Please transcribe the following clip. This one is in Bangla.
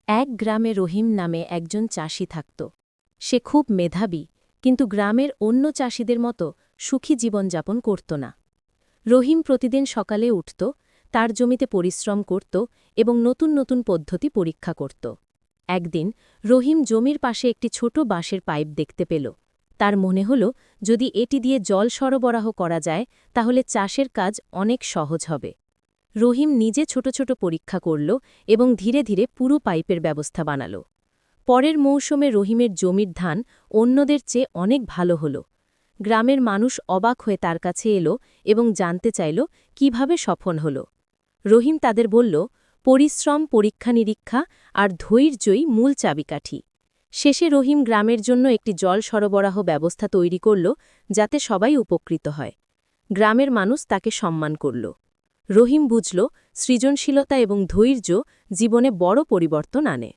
এক গ্রামে রহিম নামে একজন চাষি থাকত। সে খুব মেধাবী, কিন্তু গ্রামের অন্য চাষিদের মতো সুখী জীবনযাপন করত না। রহিম প্রতিদিন সকালে উঠত, তার জমিতে পরিশ্রম করত এবং নতুন নতুন পদ্ধতি পরীক্ষা করত। একদিন রহিম জমির পাশে একটি ছোট বাঁশের পাইপ দেখতে পেল। তার মনে হল, যদি এটি দিয়ে জল সরবরাহ করা যায় তাহলে চাষের কাজ অনেক সহজ হবে। রহিম নিজে ছোট ছোট পরীক্ষা করল এবং ধীরে ধীরে পুরো পাইপের ব্যবস্থা বানাল। পরের মৌসুমে রহিমের জমির ধান অন্যদের চেয়ে অনেক ভালো হল। গ্রামের মানুষ অবাক হয়ে তার কাছে এলো এবং জানতে চাইল কিভাবে সফল হল। রহিম তাদের বলল, পরিশ্রম, পরীক্ষা নিরীক্ষা আর ধৈর্যই মূল চাবিকাঠি। শেষে রহিম গ্রামের জন্য একটি জল সরবরাহ ব্যবস্থা তৈরি করল, যাতে সবাই উপকৃত হয়। গ্রামের মানুষ তাকে সম্মান করল। রহিম বুঝল, সৃজনশীলতা এবং ধৈর্য জীবনে বড় পরিবর্তন আনে।